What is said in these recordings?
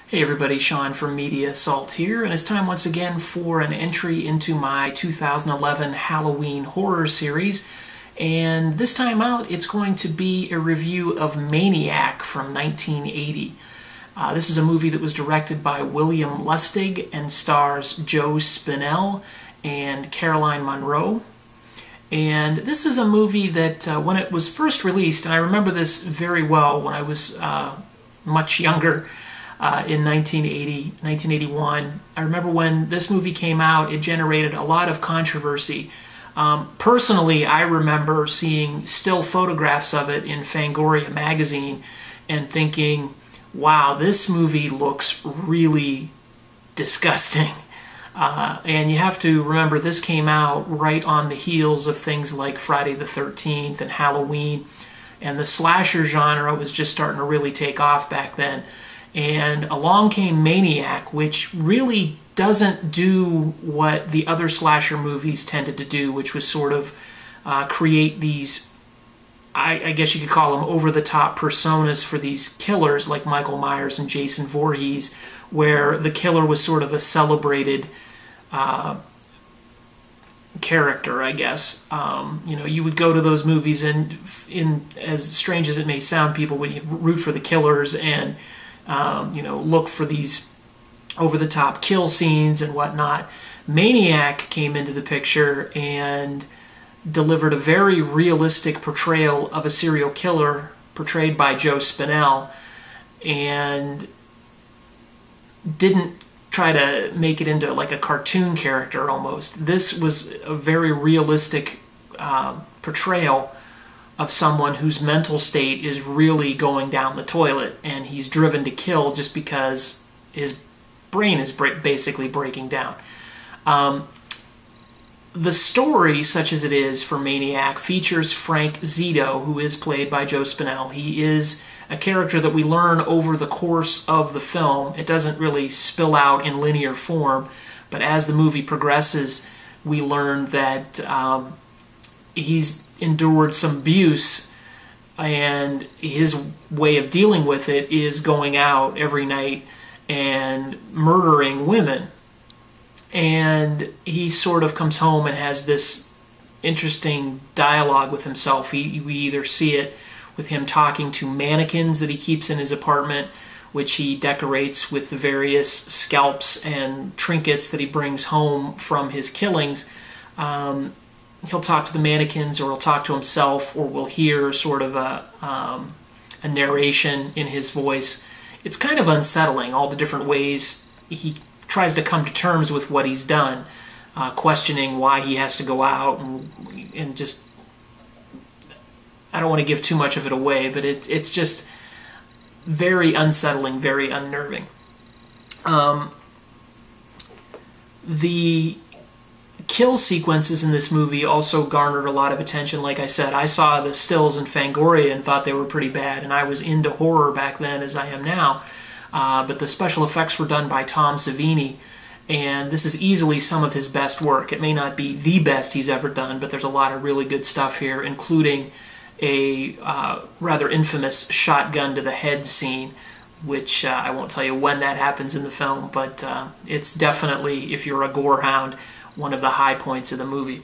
Hey everybody, Sean from Media Assault here, and it's time once again for an entry into my 2011 Halloween horror series. And this time out, it's going to be a review of Maniac from 1980. This is a movie that was directed by WIlliam Lustig and stars Joe Spinell and Caroline Munro. And this is a movie that when it was first released, and I remember this very well when I was much younger, in 1981. I remember when this movie came out, it generated a lot of controversy. Personally, I remember seeing still photographs of it in Fangoria magazine and thinking, wow, this movie looks really disgusting. And you have to remember this came out right on the heels of things like Friday the 13th and Halloween, and the slasher genre was just starting to really take off back then. And along came Maniac, which really doesn't do what the other slasher movies tended to do, which was sort of create these, I guess you could call them over-the-top personas for these killers like Michael Myers and Jason Voorhees, where the killer was sort of a celebrated character, I guess. You know, you would go to those movies and, as strange as it may sound, people would root for the killers and you know, look for these over-the-top kill scenes and whatnot. Maniac came into the picture and delivered a very realistic portrayal of a serial killer portrayed by Joe Spinell, and didn't try to make it into like a cartoon character almost. This was a very realistic portrayal of someone whose mental state is really going down the toilet, and he's driven to kill just because his brain is basically breaking down. The story, such as it is for Maniac, features Frank Zito, who is played by Joe Spinell. He is a character that we learn over the course of the film. It doesn't really spill out in linear form, but as the movie progresses, we learn that he's endured some abuse, and his way of dealing with it is going out every night and murdering women. And he sort of comes home and has this interesting dialogue with himself. We either see it with him talking to mannequins that he keeps in his apartment, which he decorates with the various scalps and trinkets that he brings home from his killings. He'll talk to the mannequins, or he'll talk to himself, or we'll hear sort of a narration in his voice. It's kind of unsettling, all the different ways he tries to come to terms with what he's done, questioning why he has to go out, and just, I don't want to give too much of it away, but it's just very unsettling, very unnerving. The kill sequences in this movie also garnered a lot of attention. Like I said, I saw the stills in Fangoria and thought they were pretty bad, and I was into horror back then as I am now. But the special effects were done by Tom Savini, and this is easily some of his best work. It may not be the best he's ever done, but there's a lot of really good stuff here, including a rather infamous shotgun to the head scene, which I won't tell you when that happens in the film, but it's definitely, if you're a gore hound, one of the high points of the movie.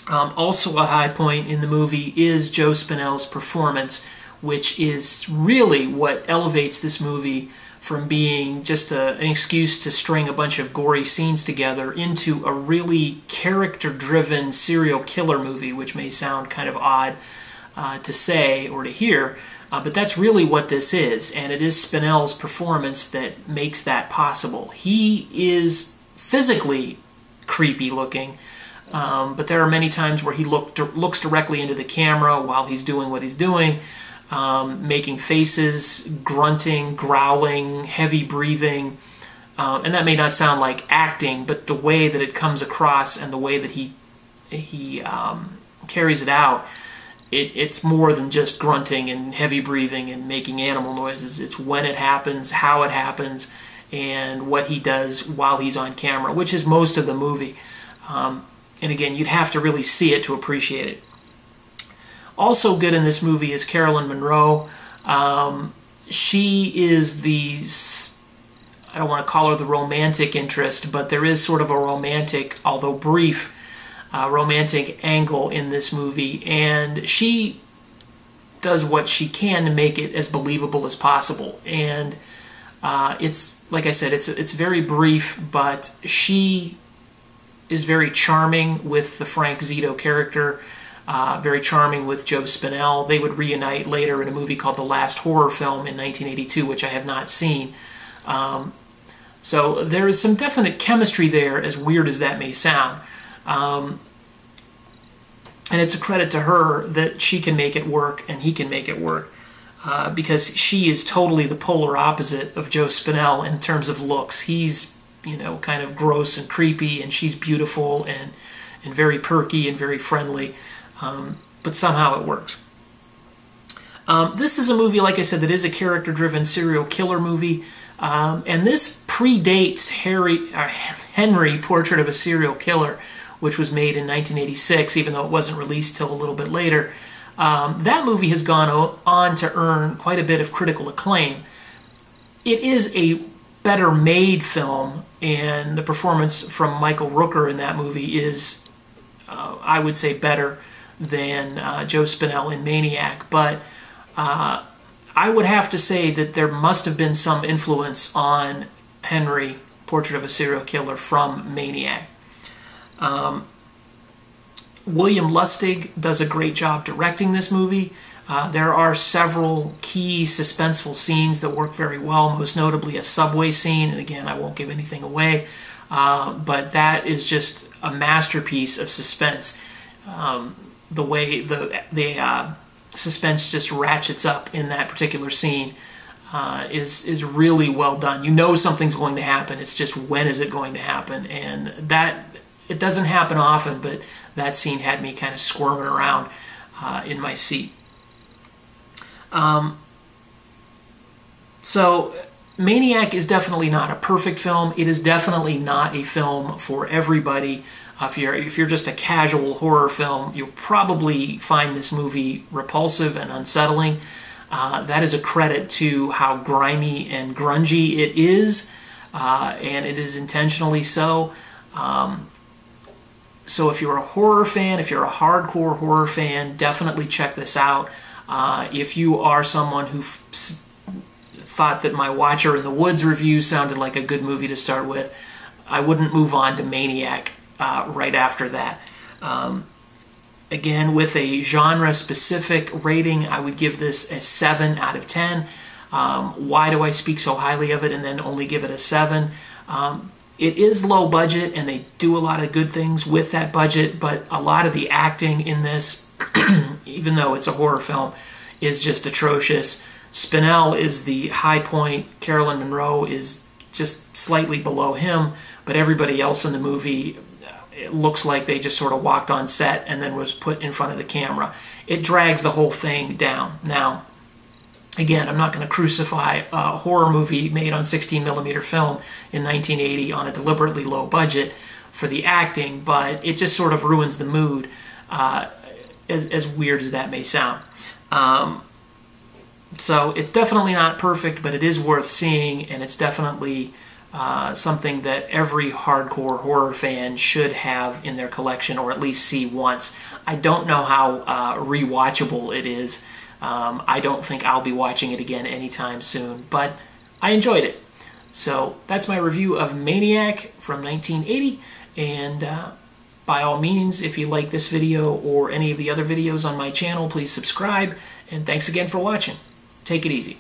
Also a high point in the movie is Joe Spinell's performance, which is really what elevates this movie from being just an excuse to string a bunch of gory scenes together into a really character-driven serial killer movie, which may sound kind of odd to say or to hear, but that's really what this is, and it is Spinell's performance that makes that possible. He is physically creepy looking, but there are many times where he looks directly into the camera while he's doing what he's doing, making faces, grunting, growling, heavy breathing, and that may not sound like acting, but the way that it comes across and the way that he carries it out, it's more than just grunting and heavy breathing and making animal noises. It's when it happens, how it happens, and what he does while he's on camera, which is most of the movie. And again, you'd have to really see it to appreciate it. Also good in this movie is Caroline Munro. She is the I don't want to call her the romantic interest, but there is sort of a romantic, although brief, romantic angle in this movie, and she does what she can to make it as believable as possible. And it's, like I said, it's very brief, but she is very charming with the Frank Zito character, very charming with Joe Spinell. They would reunite later in a movie called The Last Horror Film in 1982, which I have not seen. So there is some definite chemistry there, as weird as that may sound. And it's a credit to her that she can make it work and he can make it work, because she is totally the polar opposite of Joe Spinell in terms of looks. He's, you know, kind of gross and creepy, and she's beautiful and very perky and very friendly, but somehow it works. This is a movie, like I said, that is a character-driven serial killer movie, and this predates Henry, Portrait of a Serial Killer, which was made in 1986, even though it wasn't released till a little bit later. That movie has gone on to earn quite a bit of critical acclaim. It is a better made film, and the performance from Michael Rooker in that movie is, I would say, better than Joe Spinell in Maniac, but I would have to say that there must have been some influence on Henry, Portrait of a Serial Killer, from Maniac. WIlliam Lustig does a great job directing this movie. There are several key suspenseful scenes that work very well, most notably a subway scene, and again, I won't give anything away, but that is just a masterpiece of suspense. The way the suspense just ratchets up in that particular scene is really well done. You know something's going to happen, it's just when is it going to happen, and that, it doesn't happen often, but that scene had me kind of squirming around in my seat. So Maniac is definitely not a perfect film. It is definitely not a film for everybody. If you're just a casual horror film, you'll probably find this movie repulsive and unsettling. That is a credit to how grimy and grungy it is, and it is intentionally so. So if you're a horror fan, if you're a hardcore horror fan, definitely check this out. If you are someone who thought that my Watcher in the Woods review sounded like a good movie to start with, I wouldn't move on to Maniac right after that. Again, with a genre-specific rating, I would give this a 7 out of 10. Why do I speak so highly of it and then only give it a 7? It is low budget, and they do a lot of good things with that budget, but a lot of the acting in this, even though it's a horror film, is just atrocious. Spinell is the high point. Carolyn Munro is just slightly below him, but everybody else in the movie, it looks like they just sort of walked on set and then was put in front of the camera. It drags the whole thing down. Now, again, I'm not going to crucify a horror movie made on 16mm film in 1980 on a deliberately low budget for the acting, but it just sort of ruins the mood, as weird as that may sound. So it's definitely not perfect, but it is worth seeing, and it's definitely something that every hardcore horror fan should have in their collection, or at least see once. I don't know how rewatchable it is. I don't think I'll be watching it again anytime soon, but I enjoyed it. So that's my review of Maniac from 1980, and by all means, if you like this video or any of the other videos on my channel, please subscribe, and thanks again for watching. Take it easy.